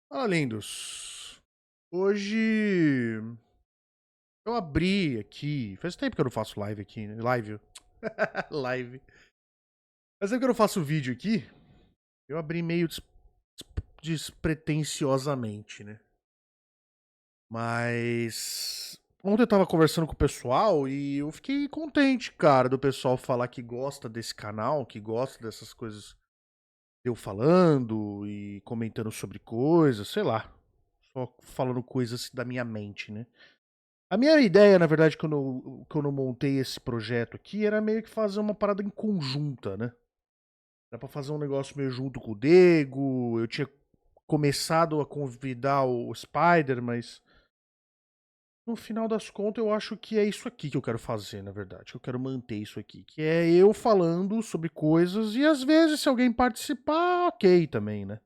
Fala, lindos. Hoje eu abri aqui. Faz tempo que eu não faço live aqui, né? Live. Live. Faz tempo que eu não faço vídeo aqui. Eu abri meio despretensiosamente, né? Mas. Ontem eu tava conversando com o pessoal e eu fiquei contente, cara, do pessoal falar que gosta desse canal, que gosta dessas coisas eu falando e comentando sobre coisas, sei lá. Só falando coisas da minha mente, né? A minha ideia, na verdade, quando eu montei esse projeto aqui, era meio que fazer uma parada em conjunta, né? Era pra fazer um negócio meio junto com o Dego. Eu tinha começado a convidar o Spider, mas no final das contas eu acho que é isso aqui que eu quero fazer, na verdade. Que eu quero manter isso aqui. Que é eu falando sobre coisas e às vezes, se alguém participar, ok também, né?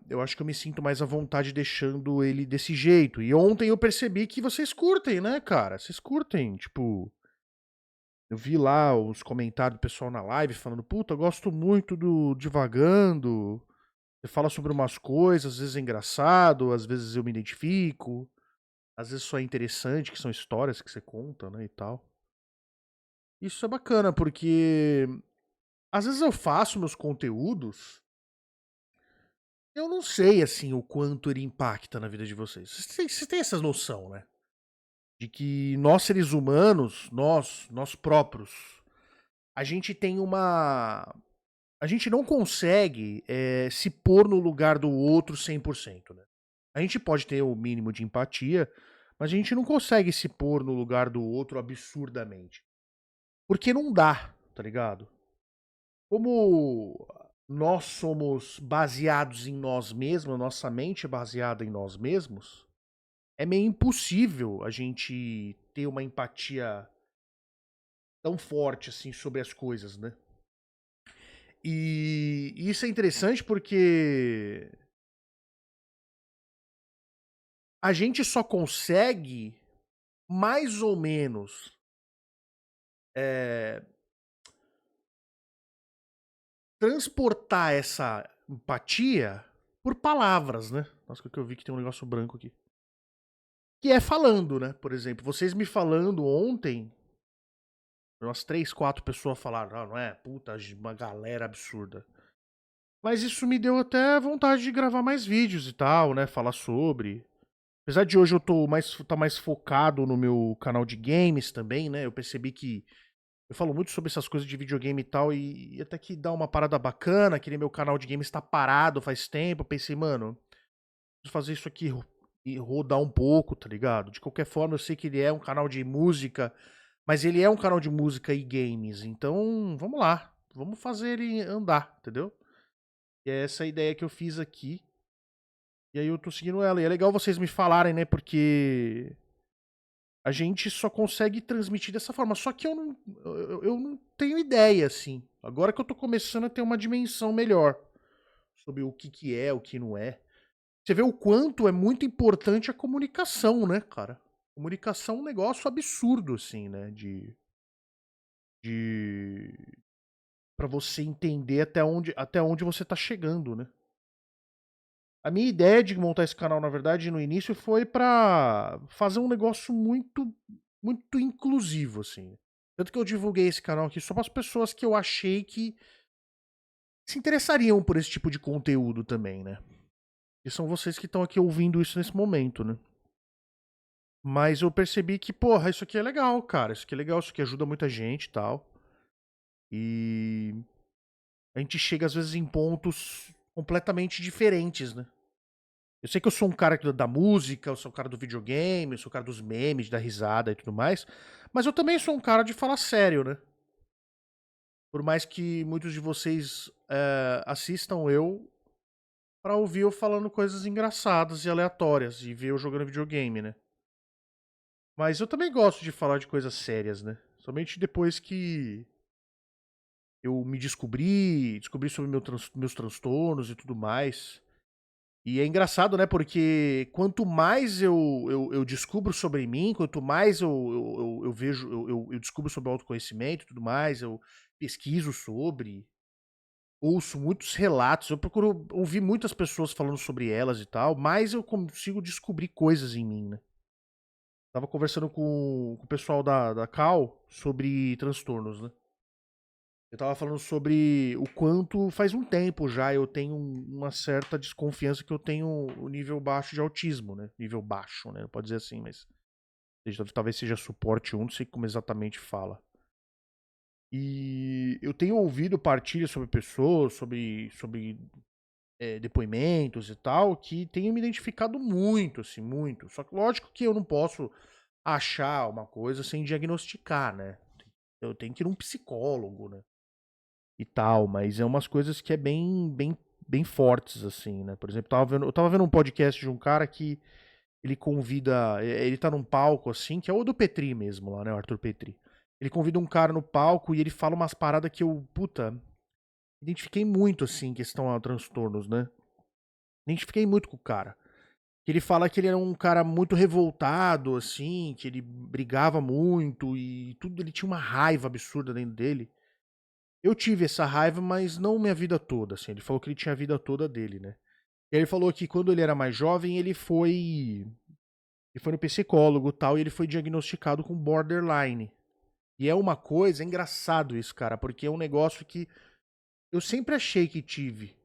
Eu acho que eu me sinto mais à vontade deixando ele desse jeito. E ontem eu percebi que vocês curtem, né, cara? Vocês curtem, tipo. Eu vi lá os comentários do pessoal na live falando: puta, eu gosto muito do Divagando. Você fala sobre umas coisas, às vezes é engraçado, às vezes eu me identifico, às vezes só é interessante, que são histórias que você conta, né, e tal. Isso é bacana, porque às vezes eu faço meus conteúdos. Eu não sei, assim, o quanto ele impacta na vida de vocês. Vocês têm essa noção, né? De que nós, seres humanos, nós próprios, a gente tem uma. A gente não consegue se pôr no lugar do outro 100%, né? A gente pode ter o mínimo de empatia, mas a gente não consegue se pôr no lugar do outro absurdamente. Porque não dá, tá ligado? Como nós somos baseados em nós mesmos, nossa mente é baseada em nós mesmos, é meio impossível a gente ter uma empatia tão forte assim sobre as coisas, né? E isso é interessante porque a gente só consegue mais ou menos eh, transportar essa empatia por palavras, né? Nossa, que eu vi que tem um negócio branco aqui. Que é falando, né? Por exemplo, vocês me falando ontem, umas 3, 4 pessoas falaram: "Ah, não é? Puta, uma galera absurda". Mas isso me deu até vontade de gravar mais vídeos e tal, né? Falar sobre. Apesar de hoje eu tá mais focado no meu canal de games também, né? Eu percebi que eu falo muito sobre essas coisas de videogame e tal, e até que dá uma parada bacana, aquele meu canal de games tá parado faz tempo. Eu pensei, mano, preciso fazer isso aqui e rodar um pouco, tá ligado? De qualquer forma, eu sei que ele é um canal de música, mas ele é um canal de música e games, então vamos lá, vamos fazer ele andar, entendeu? E é essa a ideia que eu fiz aqui. E aí eu tô seguindo ela. E é legal vocês me falarem, né? Porque a gente só consegue transmitir dessa forma. Só que eu não tenho ideia, assim. Agora que eu tô começando a ter uma dimensão melhor sobre o que é, o que não é. Você vê o quanto é muito importante a comunicação, né, cara? Comunicação é um negócio absurdo, assim, né? De... Pra você entender até onde você tá chegando, né? A minha ideia de montar esse canal, na verdade, no início foi pra fazer um negócio muito inclusivo, assim. Tanto que eu divulguei esse canal aqui só para as pessoas que eu achei que se interessariam por esse tipo de conteúdo também, né? E são vocês que estão aqui ouvindo isso nesse momento, né? Mas eu percebi que, porra, isso aqui é legal, cara. Isso aqui é legal, isso aqui ajuda muita gente e tal. E a gente chega, às vezes, em pontos completamente diferentes, né? Eu sei que eu sou um cara da música, eu sou um cara do videogame, eu sou um cara dos memes, da risada e tudo mais. Mas eu também sou um cara de falar sério, né? Por mais que muitos de vocês assistam eu pra ouvir eu falando coisas engraçadas e aleatórias e ver eu jogando videogame, né? Mas eu também gosto de falar de coisas sérias, né? Somente depois que eu me descobri sobre meus transtornos e tudo mais. E é engraçado, né? Porque quanto mais eu descubro sobre mim, quanto mais eu vejo, eu descubro sobre o autoconhecimento e tudo mais, eu pesquiso sobre. ouço muitos relatos, eu procuro ouvir muitas pessoas falando sobre elas e tal, mas eu consigo descobrir coisas em mim, né? Tava conversando com o pessoal da Cal sobre transtornos, né? Eu tava falando sobre o quanto faz um tempo já eu tenho uma certa desconfiança que eu tenho o nível baixo de autismo, né? Nível baixo, né? Não pode dizer assim, mas talvez seja suporte 1, não sei como exatamente fala. E eu tenho ouvido partilhas sobre pessoas, sobre depoimentos e tal, que tenho me identificado muito, assim, muito. Só que lógico que eu não posso achar uma coisa sem diagnosticar, né? Eu tenho que ir num psicólogo, né? E tal, mas é umas coisas que é bem fortes, assim, né? Por exemplo, eu tava vendo um podcast de um cara que ele convida, ele tá num palco, assim, que é o do Petri mesmo, lá, né? O Arthur Petri. Ele convida um cara no palco e ele fala umas paradas que eu, puta, identifiquei muito, assim, em questão a transtornos, né? Identifiquei muito com o cara. Ele fala que ele era um cara muito revoltado, assim, que ele brigava muito e tudo, ele tinha uma raiva absurda dentro dele. Eu tive essa raiva, mas não minha vida toda, assim. Ele falou que ele tinha a vida toda dele, né? E ele falou que quando ele era mais jovem, ele foi no psicólogo e tal, e ele foi diagnosticado com borderline. E é uma coisa, é engraçado isso, cara, porque é um negócio que eu sempre achei que tive,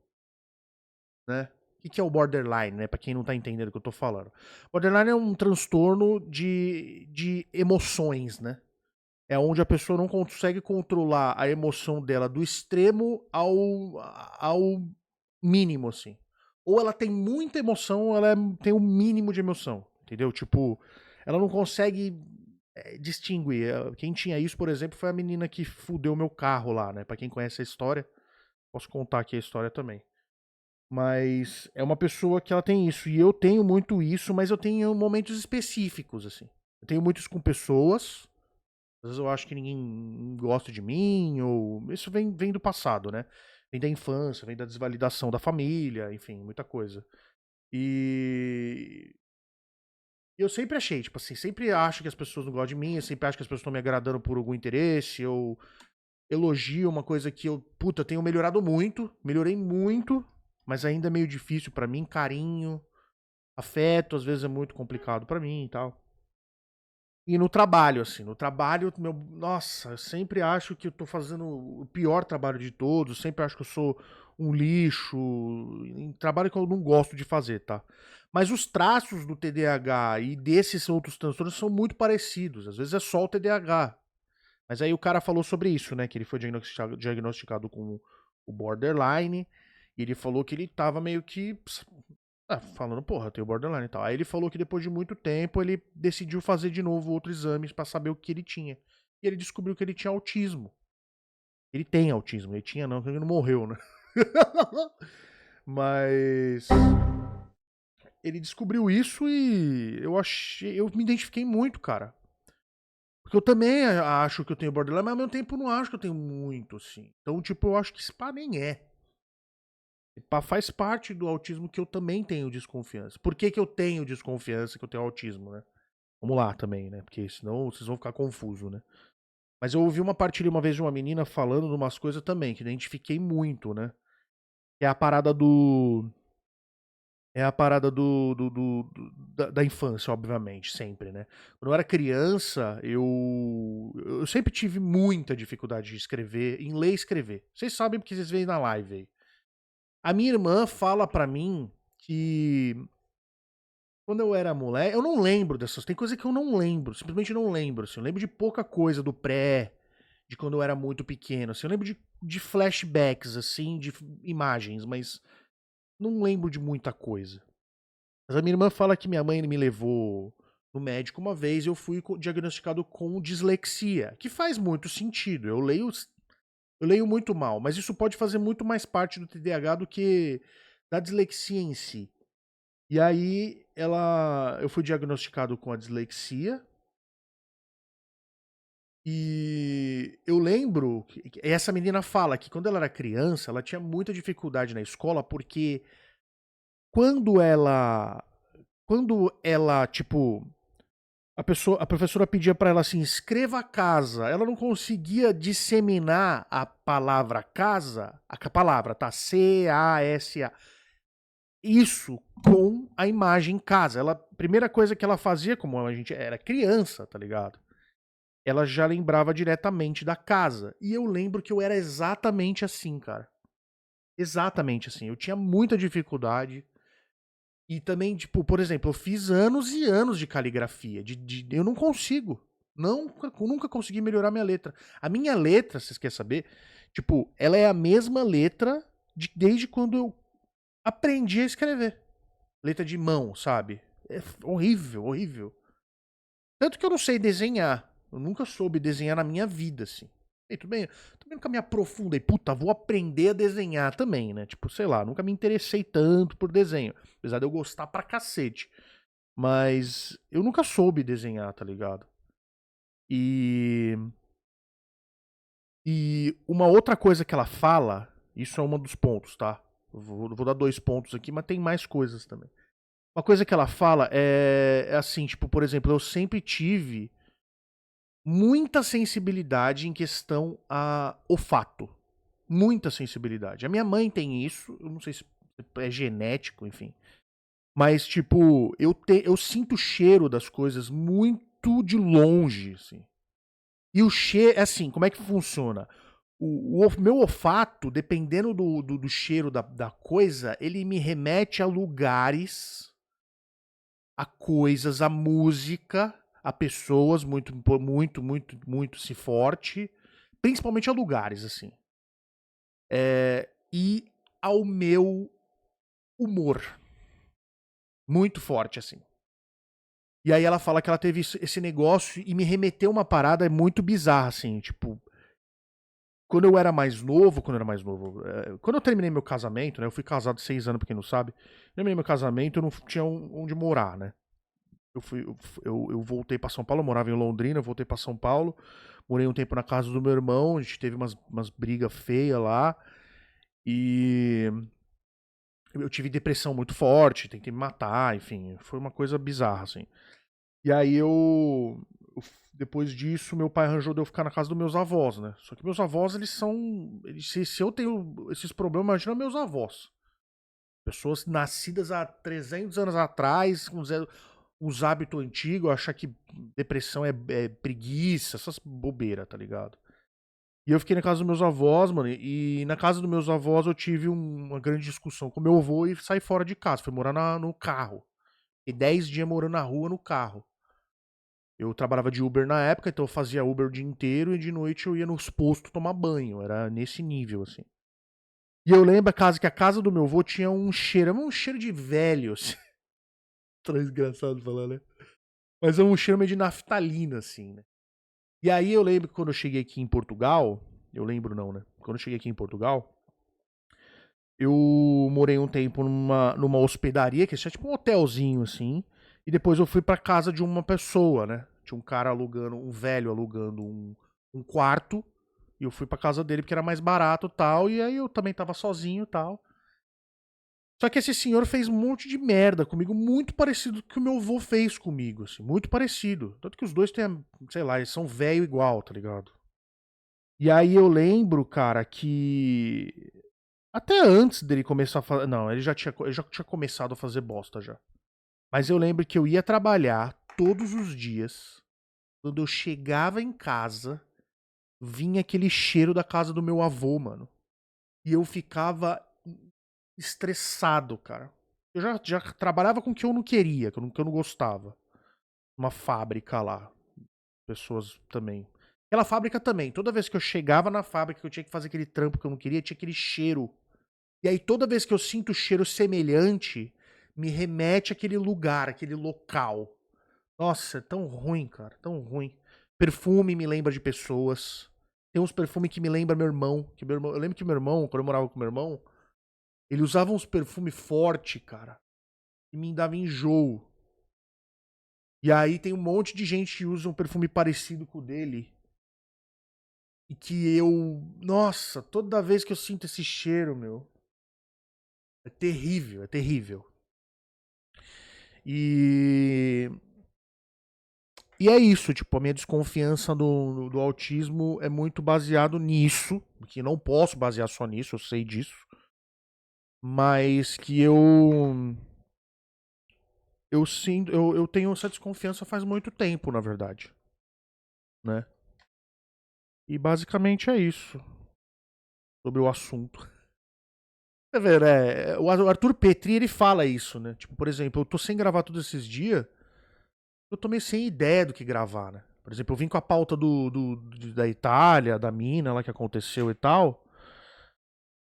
né? O que é o borderline, né? Pra quem não tá entendendo o que eu tô falando. Borderline é um transtorno de emoções, né? É onde a pessoa não consegue controlar a emoção dela do extremo ao mínimo, assim. Ou ela tem muita emoção, ou ela tem o mínimo de emoção, entendeu? Tipo, ela não consegue distinguir. Quem tinha isso, por exemplo, foi a menina que fudeu meu carro lá, né? Pra quem conhece a história, posso contar aqui a história também. Mas é uma pessoa que ela tem isso. E eu tenho muito isso, mas eu tenho momentos específicos, assim. Eu tenho muitos com pessoas. Às vezes eu acho que ninguém gosta de mim, ou. Isso vem do passado, né? Vem da infância, vem da desvalidação da família, enfim, muita coisa. E eu sempre achei, tipo assim, sempre acho que as pessoas não gostam de mim, eu sempre acho que as pessoas estão me agradando por algum interesse, eu elogio uma coisa que eu, puta, tenho melhorado muito, melhorei muito, mas ainda é meio difícil pra mim, carinho, afeto, às vezes é muito complicado pra mim e tal. E no trabalho, assim, no trabalho, meu, nossa, eu sempre acho que eu tô fazendo o pior trabalho de todos, sempre acho que eu sou um lixo, em trabalho que eu não gosto de fazer, tá? Mas os traços do TDAH e desses outros transtornos são muito parecidos, às vezes é só o TDAH. Mas aí o cara falou sobre isso, né, que ele foi diagnosticado com o borderline, e ele falou que ele tava meio que falando, porra, eu tenho borderline e tal. Aí ele falou que depois de muito tempo ele decidiu fazer de novo outro exame pra saber o que ele tinha. E ele descobriu que ele tinha autismo. Ele tem autismo, ele tinha não, porque ele não morreu, né? Mas ele descobriu isso e eu me identifiquei muito, cara. Porque eu também acho que eu tenho borderline, mas ao mesmo tempo eu não acho que eu tenho muito, assim. Então, tipo, eu acho que esse pá nem é. Faz parte do autismo que eu também tenho desconfiança. Por que, que eu tenho desconfiança que eu tenho autismo, né? Vamos lá também, né? Porque senão vocês vão ficar confusos, né? Mas eu ouvi uma partilha uma vez de uma menina falando de umas coisas também, que identifiquei muito, né? É a parada do. É a parada da infância, obviamente, sempre, né? Quando eu era criança, eu sempre tive muita dificuldade de escrever, em ler e escrever. Vocês sabem porque vocês veem na live aí. A minha irmã fala pra mim que quando eu era moleque, eu não lembro dessas. Tem coisa que eu não lembro, simplesmente não lembro. Assim, eu lembro de pouca coisa do pré, de quando eu era muito pequeno. Assim, eu lembro de flashbacks, assim, de imagens, mas não lembro de muita coisa. Mas a minha irmã fala que minha mãe me levou no médico uma vez e eu fui diagnosticado com dislexia, que faz muito sentido. Eu leio muito mal, mas isso pode fazer muito mais parte do TDAH do que da dislexia em si. E aí eu fui diagnosticado com a dislexia e eu lembro que essa menina fala que quando ela era criança, ela tinha muita dificuldade na escola porque quando ela quando ela tipo A professora pedia pra ela assim, escreva casa. Ela não conseguia disseminar a palavra casa, a palavra, tá? C-A-S-A. Isso com a imagem casa. Ela, a primeira coisa que ela fazia, como a gente era criança, tá ligado? Ela já lembrava diretamente da casa. E eu lembro que eu era exatamente assim, cara. Exatamente assim. Eu tinha muita dificuldade. E também, tipo, por exemplo, eu fiz anos e anos de caligrafia. Eu não consigo. Nunca consegui melhorar minha letra. A minha letra, vocês querem saber? Tipo, ela é a mesma letra desde quando eu aprendi a escrever. Letra de mão, sabe? É horrível, horrível. Tanto que eu não sei desenhar. Eu nunca soube desenhar na minha vida, assim. E tudo bem, também nunca me aprofundei. Puta, vou aprender a desenhar também, né? Tipo, sei lá, nunca me interessei tanto por desenho. Apesar de eu gostar pra cacete. Mas eu nunca soube desenhar, tá ligado? E. E uma outra coisa que ela fala, isso é um dos pontos, tá? Vou dar 2 pontos aqui, mas tem mais coisas também. Uma coisa que ela fala é assim, tipo, por exemplo, eu sempre tive muita sensibilidade em questão a olfato. Muita sensibilidade. A minha mãe tem isso, eu não sei se é genético, enfim. Mas, tipo, eu sinto o cheiro das coisas muito de longe, assim. E o cheiro, assim, como é que funciona? O meu olfato, dependendo do cheiro da coisa, ele me remete a lugares, a coisas, a música, a pessoas muito se forte, principalmente a lugares, assim. E ao meu humor, muito forte, assim. E aí ela fala que ela teve esse negócio e me remeteu uma parada muito bizarra, assim, tipo, quando eu terminei meu casamento, né, eu fui casado 6 anos, pra quem não sabe, terminei meu casamento, eu não tinha onde morar, né, eu voltei pra São Paulo, eu morava em Londrina, eu voltei pra São Paulo, morei um tempo na casa do meu irmão, a gente teve umas brigas feias lá, e eu tive depressão muito forte, tentei me matar, enfim, foi uma coisa bizarra, assim. E aí depois disso, meu pai arranjou de eu ficar na casa dos meus avós, né? Só que meus avós, eles são. Se eu tenho esses problemas, imagina meus avós. Pessoas nascidas há 300 anos atrás, com os hábitos antigos, achar que depressão é preguiça, essas bobeiras, tá ligado? E eu fiquei na casa dos meus avós, mano, e na casa dos meus avós eu tive uma grande discussão com meu avô e saí fora de casa. Fui morar no carro. E 10 dias morando na rua no carro. Eu trabalhava de Uber na época, então eu fazia Uber o dia inteiro e de noite eu ia nos postos tomar banho. Era nesse nível, assim. E eu lembro que a casa do meu avô tinha um cheiro de velho, assim. Tão engraçado falar, né? Mas é um cheiro meio de naftalina, assim, né? E aí eu lembro que quando eu cheguei aqui em Portugal, eu lembro não, né? Quando eu cheguei aqui em Portugal, eu morei um tempo numa hospedaria, que é tipo um hotelzinho, assim. E depois eu fui pra casa de uma pessoa, né? Tinha um cara alugando, um velho alugando um quarto. E eu fui pra casa dele porque era mais barato e tal. E aí eu também tava sozinho e tal. Só que esse senhor fez um monte de merda comigo, muito parecido com o que o meu avô fez comigo, assim. Muito parecido. Tanto que os dois têm, sei lá, eles são velho igual, tá ligado? E aí eu lembro, cara, que até antes dele começar a fazer. Não, ele já tinha começado a fazer bosta já. Mas eu lembro que eu ia trabalhar todos os dias. Quando eu chegava em casa, vinha aquele cheiro da casa do meu avô, mano. E eu ficava estressado, cara. Eu já trabalhava com o que eu não queria, que eu não gostava. Uma fábrica lá. Pessoas também. Aquela fábrica também. Toda vez que eu chegava na fábrica, que eu tinha que fazer aquele trampo que eu não queria, tinha aquele cheiro. E aí toda vez que eu sinto cheiro semelhante, me remete àquele lugar, aquele local. Nossa, é tão ruim, cara, tão ruim. Perfume me lembra de pessoas. Tem uns perfumes que me lembra meu irmão, eu lembro que meu irmão, quando eu morava com meu irmão, ele usava uns perfumes forte, cara, e me dava enjoo. E aí tem um monte de gente que usa um perfume parecido com o dele. E que eu, nossa, toda vez que eu sinto esse cheiro, meu, é terrível, é terrível. E E é isso, tipo, a minha desconfiança do autismo é muito baseado nisso, que não posso basear só nisso, eu sei disso, mas que eu sinto, eu tenho essa desconfiança faz muito tempo, na verdade, né? E basicamente é isso sobre o assunto. É ver, o Arthur Petri, ele fala isso, né? Tipo, por exemplo, eu tô sem gravar todos esses dias, eu tô meio sem ideia do que gravar, né? Por exemplo, eu vim com a pauta da Itália, da mina lá que aconteceu e tal.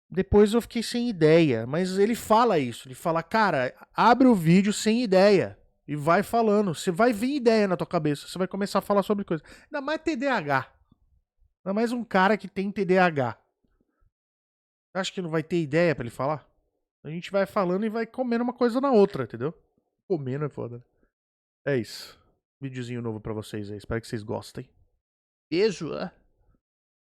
Depois eu fiquei sem ideia, mas ele fala isso. Ele fala, cara, abre o vídeo sem ideia e vai falando. Você vai vir ideia na tua cabeça. Você vai começar a falar sobre coisa. Ainda mais TDAH. Ainda mais um cara que tem TDAH. Acho que não vai ter ideia pra ele falar? A gente vai falando e vai comendo uma coisa na outra, entendeu? Comendo é foda. Né? É isso. Videozinho novo pra vocês aí. Espero que vocês gostem. Beijo.